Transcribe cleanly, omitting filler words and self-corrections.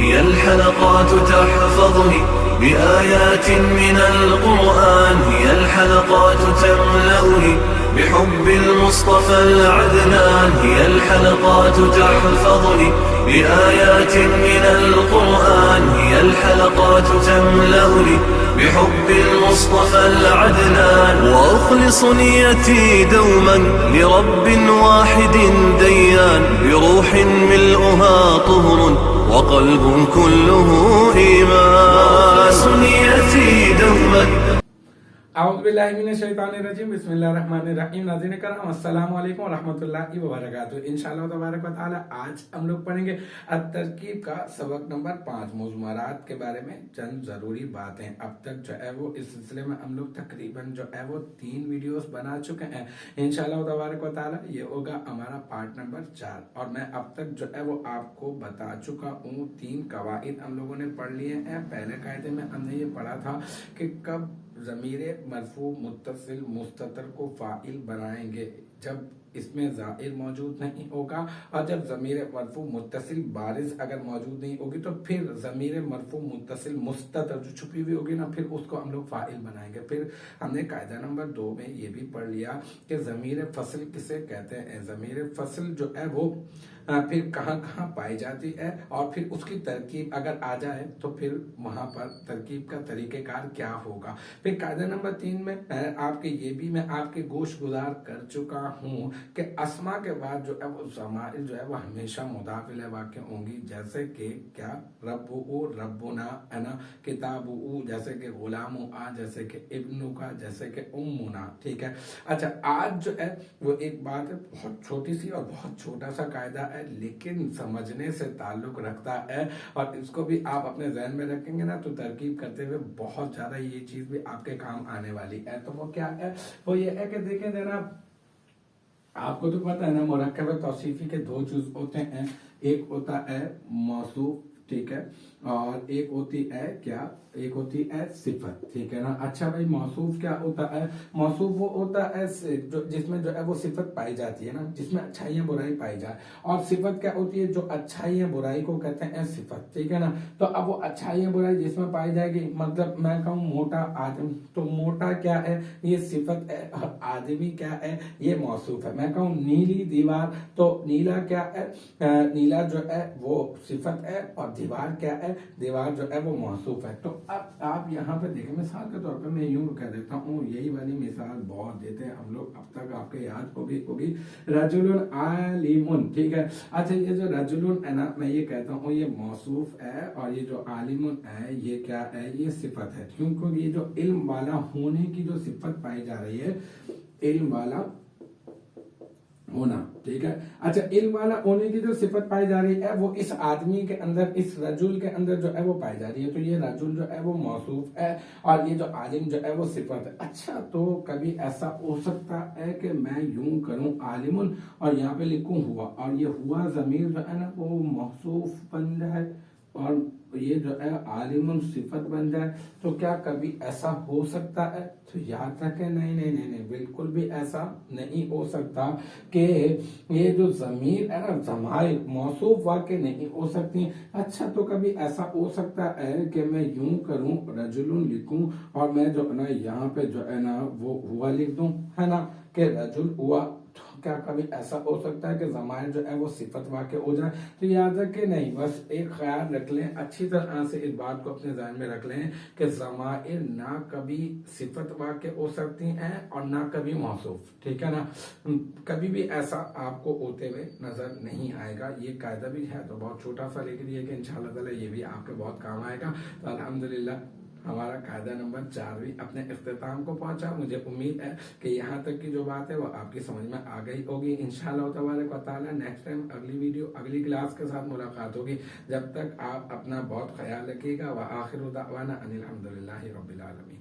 هي الحلقات تحفظني بآيات من القرآن، هي الحلقات تملأني بحب المصطفى العدنان، هي الحلقات تحفظني بآيات من القرآن، هي الحلقات تملأني بحب المصطفى العدنان. وأخلص نيتي دوما لرب واحد ديان، بروح ملؤها طهر وقلب كله إيمان. وأخلص نيتي دوما. औज़ुबिल्लाहिमिनश्शैतानिर्रजीम बिस्मिल्लाहिर्रहमानिर्रहीम। नाज़रीन करम अस्सलामु अलैकुम वरहमतुल्लाहि वबरकातुहू। इंशाअल्लाह तबारक व तआला आज हम लोग पढ़ेंगे अत-तरकीब का सबक नंबर 5, मुज़मरात के बारे में चंद जरूरी बातें। अब तक जो है वो इस सिलसिले में हम लोग तकरीबन जो है वो 3 वीडियोस बना चुके हैं। इंशाअल्लाह तबारक व तआला ये होगा हमारा पार्ट नंबर 4 और मैं अब तक जो है वो आपको बता चुका हूँ। 3 कवाइद हम लोगों ने पढ़ लिए हैं। पहले कायदे में हमने ये पढ़ा था कि कब ज़मीर मरफू मुत्तसिल मुस्ततर को फाइल बनाएंगे, जब इसमें ज़ाइर मौजूद नहीं होगा, और जब ज़मीर मरफू मुत्तसिल बारिज अगर मौजूद नहीं होगी तो फिर ज़मीर मरफू मुत्तसिल मुस्ततर जो छुपी हुई होगी ना, फिर उसको हम लोग फाइल बनाएंगे। फिर हमने कायदा नंबर 2 में ये भी पढ़ लिया कि ज़मीर फसल किसे कहते हैं। ज़मीर फसल जो है वो फिर कहाँ कहाँ पाई जाती है और फिर उसकी तरकीब अगर आ जाए तो फिर वहां पर तरकीब का तरीक़ेकार क्या होगा। फिर कायदा नंबर 3 में मैं आपके गोश गुजार कर चुका हूँ कि अस्मा के बाद जो है वो ज़माइर जो है वो हमेशा मुदाफ़िल वाक़ होंगी, जैसे कि क्या रब्बु रब्बुना अना किताबु, जैसे कि गुलामु आ, जैसे कि इब्नु का, जैसे कि उम्मुना। ठीक है। अच्छा, आज जो है वो एक बात है, बहुत छोटी सी और बहुत छोटा सा कायदा है, लेकिन समझने से ताल्लुक रखता है और इसको भी आप अपने ज़हन में रखेंगे ना तो तरकीब करते हुए बहुत ज़्यादा ये चीज़ भी आपके काम आने वाली है। तो वो क्या है, वो ये है कि देखें जनाब, आपको तो पता है ना मुरक्कब तौसीफी के 2 जुज़ होते हैं। एक होता है मौसूफ, ठीक है, और एक होती है क्या, एक होती है सिफत। ठीक है ना। अच्छा भाई, मौसूफ क्या होता है? मौसूफ वो होता है जो जिसमें जो है वो सिफत पाई जाती है ना, जिसमें अच्छाइयाँ बुराई पाई जाए। और सिफत क्या होती है? जो अच्छाइयाँ बुराई को कहते हैं सिफत। ठीक है ना। तो अब वो अच्छाइयाँ बुराई जिसमें पाई जाएगी, मतलब मैं कहूँ मोटा आदमी, तो मोटा क्या है? ये सिफत है, और आदमी क्या है? ये मौसूफ है। मैं कहूँ नीली दीवार, तो नीला क्या है? नीला जो है वो सिफत है, और दीवार क्या है? दीवार जो है वो मौसूफ है। तो अब आप यहाँ पे देखें, मिसाल के तौर पे मैं यूं कह देता हूँ, यही वाली मिसाल बहुत देते हैं हम लोग, अब तक आपके याद होगी रजुलुन आलिमुन। ठीक है। अच्छा, ये जो रजुलुन है ना, मैं ये कहता हूँ ये मौसूफ है, और ये जो आलिमुन है ये क्या है? ये सिफत है। क्योंकि ये जो इल्म वाला होने की जो सिफत पाई जा रही है, इल्म वाला होना। ठीक है। अच्छा, इल्म वाला होने की जो सिफत पाई जा रही है वो इस आदमी के अंदर, इस रजुल के अंदर जो है वो पाई जा रही है। तो ये रजुल जो है वो मौसूफ है और ये जो आलिम जो है वो सिफत है। अच्छा, तो कभी ऐसा हो सकता है कि मैं यूं करूं आलिमुन और यहाँ पे लिखूं हुआ, और ये हुआ जमीर जो है ना वो मौसूफ बन जाए और ये जो है आलिमुन सिफत बन जाए, तो क्या कभी ऐसा हो सकता है? तो याद रखें, नहीं नहीं नहीं नहीं, बिल्कुल भी ऐसा नहीं हो सकता कि ये जो जमीर है ना, जमाइर मौसूफ वाक़ई नहीं हो सकती। अच्छा, तो कभी ऐसा हो सकता है कि मैं यूं करूं, रजुलुन लिखूं और मैं जो है ना यहाँ पे जो है ना वो हुआ लिख दूं, है ना, कि रजुल हुआ। तो क्या कभी ऐसा हो सकता है कि ज़माइर जो है वो सिफत वाक़ई हो जाए? तो याद रखें नहीं, बस एक ख्याल रख लें, अच्छी तरह से इस बात को अपने ज़हन में रख लें कि ज़माइर ना कभी सिफत वाक़ई हो सकती हैं और ना कभी मौसूफ। ठीक है ना। कभी भी ऐसा आपको होते हुए नजर नहीं आएगा। ये कायदा भी है तो बहुत छोटा सा, लेकिन ये कि इंशाअल्लाह ताला ये भी आपके बहुत काम आएगा। तो अल्हम्दुलिल्लाह हमारा कायदा नंबर 4 भी अपने इख्तिताम को पहुंचा। मुझे उम्मीद है कि यहाँ तक की जो बात है वो आपकी समझ में आ गई होगी। इंशाअल्लाह तबारक व तआला नेक्स्ट टाइम अगली वीडियो, अगली क्लास के साथ मुलाकात होगी। जब तक आप अपना बहुत ख्याल रखिएगा। व आखिरु दावाना अनिल हम्दुलिल्लाहि रब्बिल आलमीन।